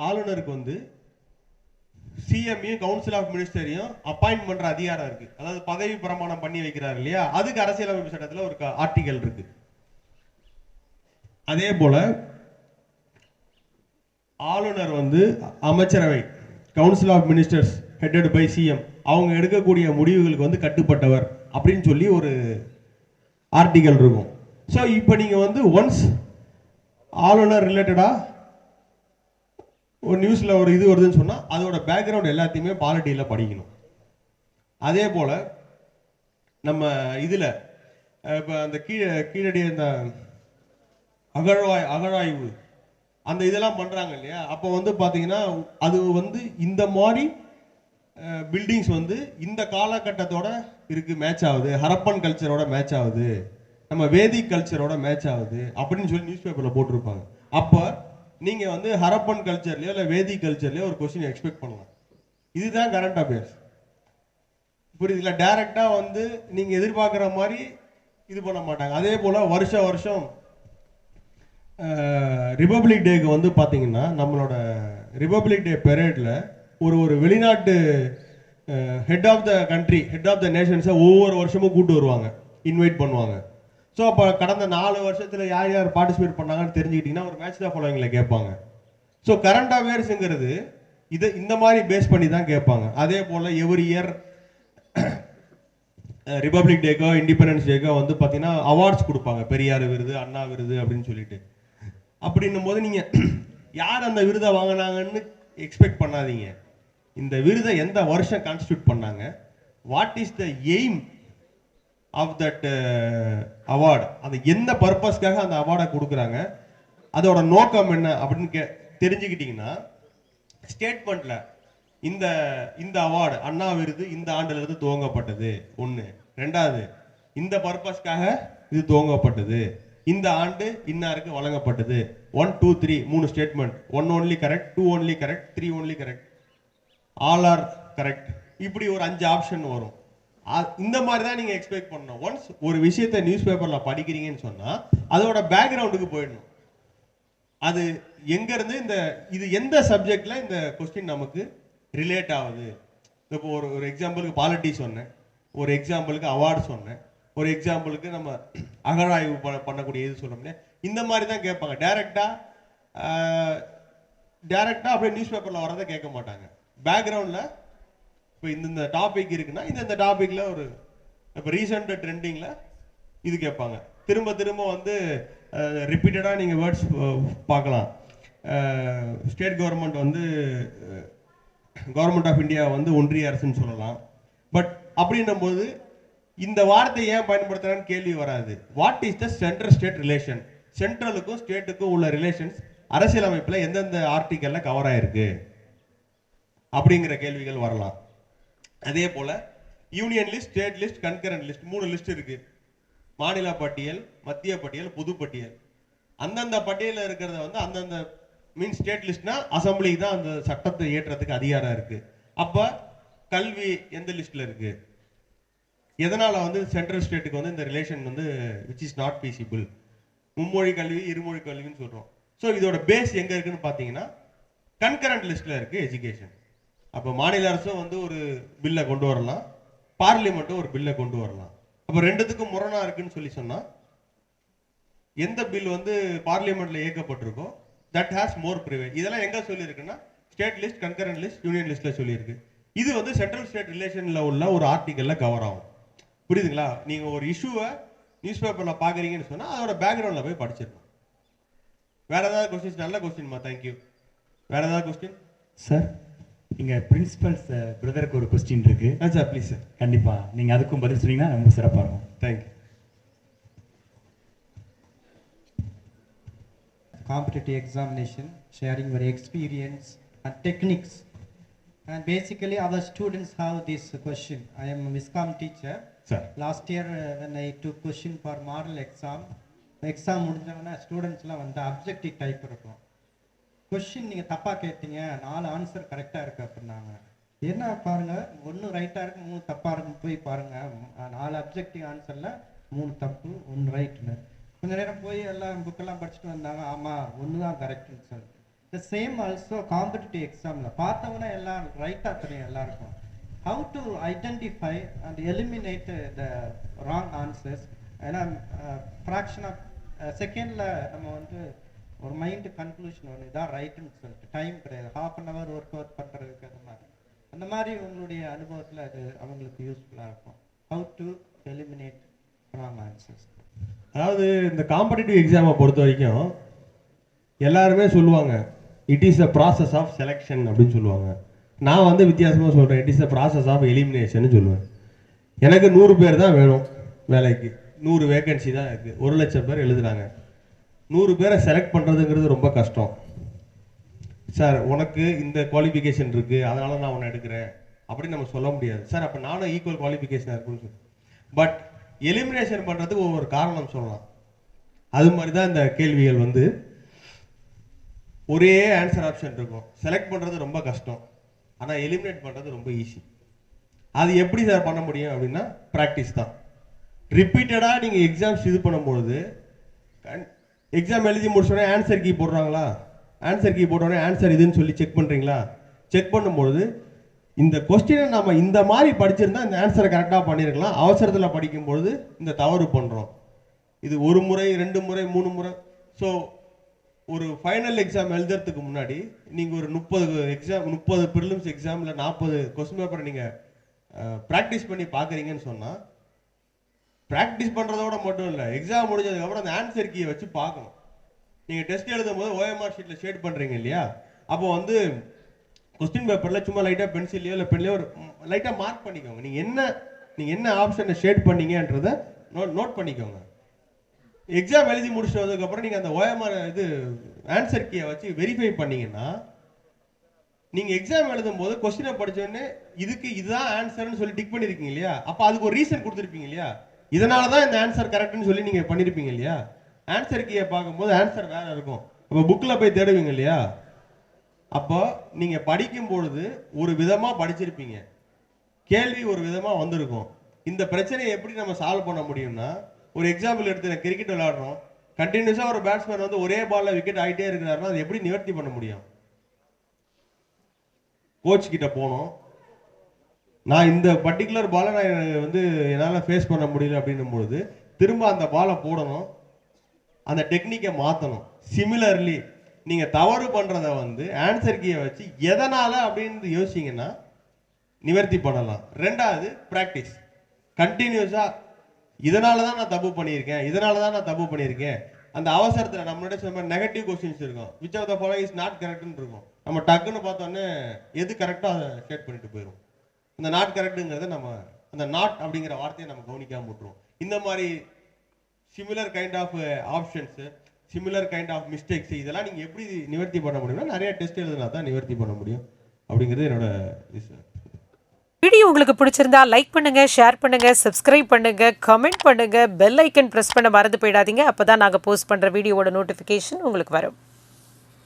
ஆளுநருக்கு வந்து சிஎம்ஐயும் council of மினிஸ்டரையும் appoint பண்ற அதிகாரம் இருக்கு. அதாவது பதவி பிரமாணம் பண்ணி வைக்கிறார் இல்லையா, அதுக்கு அரசியலமைப்பு சட்டத்தில் ஒரு ஆர்டிகல் இருக்கு. அதே போல ஆளுநர் வந்து அமைச்சரவை council of ministers headed by CM அவங்க எடுக்கக்கூடிய முடிவுகளுக்கு வந்து கட்டுப்பட்டவர் அப்படின்னு சொல்லி ஒரு ஆர்டிகல் இருக்கும். ஸோ இப்போ நீங்கள் வந்து ஒன்ஸ் ஆளுநர் ரிலேட்டடா ஒரு நியூஸ்ல ஒரு இது வருதுன்னு சொன்னா அதோட பேக்ரவுண்ட் எல்லாத்தையுமே பாலிட்டியில படிக்கணும். அதே போல நம்ம இதுல இப்ப அந்த கீழடி அந்த அகழாய்வு அந்த இதெல்லாம் பண்றாங்க இல்லையா, அப்போ வந்து பாத்தீங்கன்னா அது வந்து இந்த மாதிரி பில்டிங்ஸ் வந்து இந்த காலகட்டத்தோட இருக்கு, மேட்ச் ஆகுது, ஹரப்பன் கல்ச்சரோட மேட்ச் ஆகுது, நம்ம வேதிக் கல்ச்சரோட மேட்ச் ஆகுது அப்படின்னு சொல்லி நியூஸ் பேப்பர்ல போட்டிருப்பாங்க. அப்போ நீங்க வந்து ஹரப்பன் கல்ச்சர்லயோ இல்ல வேதிக் கல்ச்சர்லயோ ஒரு கொஸ்டின் எக்ஸ்பெக்ட் பண்ணலாம். இதுதான் கரண்ட் அஃபேர்ஸ். புரியுதுல? டைரக்டா வந்து நீங்க எதிர்பார்க்குற மாதிரி இது பண்ண மாட்டாங்க. அதே போல வருஷம் ரிபப்ளிக் டேக்கு வந்து பாத்தீங்கன்னா நம்மளோட ரிபப்ளிக் டே பெரேட்ல ஒரு வெளிநாட்டு head of the country, head of the நேஷன்ஸை ஒவ்வொரு வருஷமும் கூட்டு வருவாங்க, இன்வைட் பண்ணுவாங்க. ஸோ அப்போ கடந்த 4 வருஷத்துல யார் யார் பார்ட்டிசிபேட் பண்ணாங்கன்னு தெரிஞ்சுக்கிட்டீங்கன்னா ஒரு மேட்ச் தான் ஃபாலோவிங்ல கேட்பாங்க. ஸோ கரண்ட் அஃபேர்ஸுங்கிறது இதை இந்த மாதிரி பேஸ் பண்ணி தான் கேட்பாங்க. அதே போல் எவ்ரி இயர் ரிபப்ளிக் டேக்கோ இண்டிபெண்டன்ஸ் டேக்கோ வந்து பார்த்தீங்கன்னா அவார்ட்ஸ் கொடுப்பாங்க, பெரியார் விருது, அண்ணா விருது அப்படின்னு சொல்லிட்டு. அப்படின்னும் போது நீங்கள் யார் அந்த விருதை வாங்கினாங்கன்னு எக்ஸ்பெக்ட் பண்ணாதீங்க. இந்த விருதை எந்த வருஷம் கான்ஸ்டியூட் பண்ணாங்க, what is the aim of that award, அது என்ன பர்பஸ்க்காக அந்த அவார்டை கொடுக்குறாங்க, அதோட நோக்கம் என்ன அப்படின்னு தெரிஞ்சுக்கிட்டீங்கன்னா ஸ்டேட்மெண்ட்ல இந்த இந்த அவார்டு அண்ணா விருது இந்த ஆண்டுல இருந்து துவங்கப்பட்டது ஒன்று, ரெண்டாவது இந்த பர்பஸ்க்காக இது துவங்கப்பட்டது, இந்த ஆண்டு இன்னாருக்கு வழங்கப்பட்டது, 1 2 3 3 statement, 1 only correct, 2 only correct, 3 only correct, all are correct, இப்படி ஒரு 5 ஆப்ஷன் வரும். இந்த மாதிரி தான் நீங்க எக்ஸ்பெக்ட் பண்ணணும். ஒன்ஸ் ஒரு விஷயத்தை நியூஸ் பேப்பர்ல படிக்கிறீங்கன்னு சொன்னா அதோட பேக்ரவுண்டுக்கு போயிடணும். அது எங்க இருந்து இது எந்த சப்ஜெக்ட்ல இந்த கொஸ்டின் நமக்கு ரிலேட் ஆகுது. இப்போ ஒரு எக்ஸாம்பிளுக்கு பாலிட்டி சொன்னேன், ஒரு எக்ஸாம்பிளுக்கு அவார்டு சொன்னேன், ஒரு எக்ஸாம்பிளுக்கு நம்ம அகழாய்வு பண்ணக்கூடிய இது சொல்லணும். இந்த மாதிரி தான் கேட்பாங்க. டைரக்டா அப்படியே நியூஸ் பேப்பர்ல வரதை கேட்க மாட்டாங்க. பேக்ரவுண்ட்ல இப்போ இந்த டாபிக் இருக்குன்னா இந்த டாபிக்ல ஒரு இப்போ ரீசெண்ட் ட்ரெண்டிங்ல இது கேட்பாங்க. திரும்ப திரும்ப வந்து ரிப்பீட்டடா நீங்க வேர்ட்ஸ் பார்க்கலாம். ஸ்டேட் கவர்மெண்ட் வந்து கவர்மெண்ட் ஆஃப் இந்தியா வந்து ஒன்றிய அரசுன்னு சொல்லலாம். பட் அப்படின்னும் போது இந்த வார்த்தை ஏன் பயன்படுத்துறான்னு கேள்வி வராது. What is the central state relation, சென்ட்ரலுக்கும் ஸ்டேட்டுக்கும் உள்ள ரிலேஷன்ஸ் அரசியலமைப்புல எந்தெந்த ஆர்டிகல்ல கவர் ஆயிருக்கு அப்படிங்கிற கேள்விகள் வரலாம். அதே போல union list, state list, concurrent list, 3 list இருக்கு. மாநில பட்டியல், மத்திய பட்டியல், பொது பட்டியல். அந்தந்த பட்டியலில் இருக்கிறத வந்து அந்தந்த மீன் ஸ்டேட் லிஸ்ட்னா அசம்பிளிக்கு தான் அந்த சட்டத்தை ஏற்றதுக்கு அதிகாரம் இருக்கு. அப்ப கல்வி எந்த லிஸ்ட்ல இருக்கு, எதனால வந்து சென்ட்ரல் ஸ்டேட்டுக்கு வந்து இந்த ரிலேஷன் வந்து விச் இஸ் நாட் பீசிபிள், மும்மொழி கல்வி இருமொழி கல்வின்னு சொல்றோம். ஸோ இதோட பேஸ் எங்க இருக்குன்னு பாத்தீங்கன்னா கன்கரண்ட் லிஸ்ட்ல இருக்கு எஜுகேஷன். அப்போ மாநில அரசும் வந்து ஒரு பில்லை கொண்டு வரலாம், பார்லிமெண்ட்டும் ஒரு பில்லை கொண்டு வரலாம். அப்போ ரெண்டுத்துக்கும் முரணா இருக்குன்னு சொல்லி சொன்னா எந்த பில் வந்து பார்லிமெண்ட்ல இயக்கப்பட்டிருக்கோ தட் ஹாஸ் மோர் ப்ரிவேல். இதெல்லாம் எங்க சொல்லியிருக்குன்னா state list, concurrent list, union லிஸ்ட்ல சொல்லியிருக்கு. இது வந்து சென்ட்ரல் ஸ்டேட் ரிலேஷன்ல உள்ள ஒரு ஆர்டிகல்ல கவர் ஆகும். புரியுதுங்களா? நீங்க ஒரு இஷ்யூவை நியூஸ் பேப்பர்ல பாக்குறீங்கன்னு சொன்னா அதோட பேக்ரவுண்ட்ல போய் படிச்சிடணும். வேற ஏதாவது கொஸ்டின்ஸ்? நல்ல கொஸ்டின்மா, தேங்க்யூ. வேற ஏதாவது கொஸ்டின் சார்? இங்க பிரின்சிபல்ஸ் பிரதருக்கு ஒரு கொஸ்டின் இருக்கு சார். Please sir. கண்டிப்பா நீங்க அதுக்கும் பதில் சொன்னீங்கன்னா ரொம்ப சிறப்பா இருக்கும். Thank you. Competitive examination, sharing your experience and techniques, and basically our students have this question. I am a Viscom teacher. Sir. Last year when I took question for model exam முடிஞ்சவனா ஸ்டூடெண்ட்ஸ்லாம் வந்து objective type இருக்கும். Question நீங்க தப்பா கேட்டீங்க, 4 answer கரெக்டா இருக்கு அப்படின்னாங்க. என்ன பாருங்க, 1 ரைட்டா இருக்கு, 3 தப்பா இருக்கு. போய் பாருங்க, 4 அப்ஜெக்டிவ் ஆன்சர்ல 3 தப்பு, 1 ரைட்னு. கொஞ்ச நேரம் போய் எல்லாம் புக்கெல்லாம் படிச்சுட்டு வந்தாங்க. ஆமா 1 தான் கரெக்ட்னு சொல்லி The same also competitive examல பார்த்தவனா எல்லாம் ரைட்டா தெரியும் எல்லாருக்கும். How to identify and eliminate the wrong answers. ஏன்னா fraction of செகண்ட்ல நம்ம வந்து ஒரு மைண்ட் கன்க்ளூஷன் ஒன்று இதான் ரைட்டுன்னு சொல்லிட்டு டைம் கிடையாது, ½ ஒர்க் அவுட் பண்ணுறதுக்கு அந்த மாதிரி உங்களுடைய அனுபவத்தில் அது அவங்களுக்கு யூஸ்ஃபுல்லாக இருக்கும். How to eliminate wrong answers. அதாவது இந்த காம்படிட்டிவ் எக்ஸாமை பொறுத்த வரைக்கும் எல்லாருமே சொல்லுவாங்க it is a process of selection அப்படின்னு சொல்லுவாங்க. நான் வந்து வித்தியாசமாக சொல்கிறேன், it is a process of elimination சொல்லுவேன். எனக்கு 100 பேர் தான் வேணும் வேலைக்கு, 100 வேகன்சி தான் இருக்குது, 1,00,000 பேர் எழுதுனாங்க. 100 பேரை செலக்ட் பண்ணுறதுங்கிறது ரொம்ப கஷ்டம். சார் உனக்கு இந்த குவாலிஃபிகேஷன் இருக்குது அதனால நான் உன்னை எடுக்கிறேன் அப்படின்னு நம்ம சொல்ல முடியாது. சார் அப்போ நானும் ஈக்குவல் குவாலிஃபிகேஷனாக இருக்குன்னு சொல்லி பட் எலிமினேஷன் பண்ணுறதுக்கு ஒவ்வொரு காரணம் சொல்லலாம். அது மாதிரி தான் இந்த கேள்விகள் வந்து ஒரே ஆன்சர் ஆப்ஷன் இருக்கும். செலக்ட் பண்ணுறது ரொம்ப கஷ்டம், ஆனால் எலிமினேட் பண்ணுறது ரொம்ப ஈஸி. அது எப்படி சார் பண்ண முடியும் அப்படின்னா ப்ராக்டிஸ் தான். ரிப்பீட்டடாக நீங்கள் எக்ஸாம்ஸ் இது பண்ணும்பொழுது எக்ஸாம் எழுதி முடிச்சோடனே ஆன்சர் கீ போடுறாங்களா, ஆன்சர் கீ போட்டோடனே ஆன்சர் இதுன்னு சொல்லி செக் பண்ணுறீங்களா, செக் பண்ணும்பொழுது இந்த கொஸ்டினை நம்ம இந்த மாதிரி படிச்சிருந்தா இந்த ஆன்சரை கரெக்டாக பண்ணியிருக்கலாம், அவசரத்தில் படிக்கும்பொழுது இந்த தவறு பண்ணுறோம். இது 1 முறை 2 முறை 3 முறை. ஸோ ஒரு ஃபைனல் எக்ஸாம் எழுதுறதுக்கு முன்னாடி நீங்கள் ஒரு 30 ப்ரிலிம்ஸ் எக்ஸாமில் 40 கொஸ்டின் பேப்பரை நீங்கள் ப்ராக்டிஸ் பண்ணி பார்க்குறீங்கன்னு சொன்னால் ப்ராக்டிஸ் பண்ணுறதோட மட்டும் இல்லை, எக்ஸாம் முடிஞ்சதுக்கப்புறம் அந்த ஆன்சர் கீயை வச்சு பார்க்கணும். நீங்கள் டெஸ்ட் எழுதும் போது ஓஎம்ஆர் ஷீட்டில் ஷேட் பண்ணுறீங்க இல்லையா, அப்போ வந்து கொஸ்டின் பேப்பரில் சும்மா லைட்டாக பென்சில்லையோ இல்லை பென்லையோ ஒரு லைட்டாக மார்க் பண்ணிக்கோங்க. நீங்கள் என்ன ஆப்ஷனை ஷேட் பண்ணீங்கன்றதை நோட் பண்ணிக்கோங்க. எக்ஸாம் எழுதி முடிச்சுட்டு வந்ததுக்கப்புறம் நீங்கள் அந்த ஓஎம்ஆர் இது ஆன்சர் கீயை வச்சு வெரிஃபை பண்ணீங்கன்னா நீங்கள் எக்ஸாம் எழுதும் போது கொஸ்டினை படித்தோடனே இதுதான் ஆன்சர்னு சொல்லி டிக் பண்ணியிருக்கீங்க இல்லையா, அப்போ அதுக்கு ஒரு ரீசன் கொடுத்துருப்பீங்க இல்லையா, இதனால தான் இந்த ஆன்சர் கரெக்ட்னு சொல்லி நீங்கள் பண்ணியிருப்பீங்க இல்லையா. ஆன்சர் கீயை பார்க்கும்போது ஆன்சர் வேற இருக்கும். அப்போ புக்கில் போய் தேடுவீங்க இல்லையா, அப்போ நீங்கள் படிக்கும் பொழுது ஒரு விதமாக படிச்சிருப்பீங்க, கேள்வி ஒரு விதமாக வந்திருக்கும். இந்த பிரச்சனையை எப்படி நம்ம சால்வ் பண்ண முடியும்னா, ஒரு எக்ஸாம்பிள் எடுத்து கிரிக்கெட் விளையாடுறோம், கண்டினியூஸாக ஒரு பேட்ஸ்மேன் வந்து ஒரே பால்ல விக்கெட் ஆகிட்டே இருக்கிறாருன்னா அதை எப்படி நிவர்த்தி பண்ண முடியும்? கோச் கிட்ட போனோம், நான் இந்த பர்டிகுலர் பாலை நான் வந்து என்னால் ஃபேஸ் பண்ண முடியல அப்படின்னும் பொழுது திரும்ப அந்த பாலை போடணும், அந்த டெக்னிக்கை மாற்றணும். சிமிலர்லி நீங்கள் தவறு பண்ணுறத வந்து ஆன்சர் கீயை வச்சு எதனால் அப்படின்னு யோசிச்சிங்கன்னா நிவர்த்தி பண்ணலாம். 2வது ப்ராக்டிஸ். கண்டினியூஸாக இதனால தான் நான் தப்பு பண்ணியிருக்கேன், அந்த அவசரத்தில் நம்மளோட சொன்ன நெகட்டிவ் கொஸ்டின்ஸ் இருக்கும், which of the following is not கரெக்ட்னு இருக்கும். நம்ம டக்குன்னு பார்த்தோன்னே எது கரெக்டாக அதை ஷேட் பண்ணிட்டு போயிடும். அந்த நாட் கரெக்டுங்கிறத நம்ம அந்த நாட் அப்படிங்கிற வார்த்தையை நம்ம கவனிக்காம விட்டுருவோம். இந்த மாதிரி similar kind of options, similar kind of mistakes இதெல்லாம் நீங்கள் எப்படி நிவர்த்தி பண்ண முடியும்னா நிறைய டெஸ்ட் எழுதுனா தான் நிவர்த்தி பண்ண முடியும் அப்படிங்கிறது என்னோட வீடியோ உங்களுக்கு பிடிச்சிருந்தா லைக் பண்ணுங்க, ஷேர் பண்ணுங்க, சப்ஸ்கிரைப் பண்ணுங்க, கமெண்ட் பண்ணுங்க, பெல் ஐக்கன் பிரஸ் பண்ண மறந்து போயிடாதீங்க. அப்பதான் நாங்கள் போஸ்ட் பண்ற வீடியோவோட நோட்டிஃபிகேஷன் உங்களுக்கு வரும்.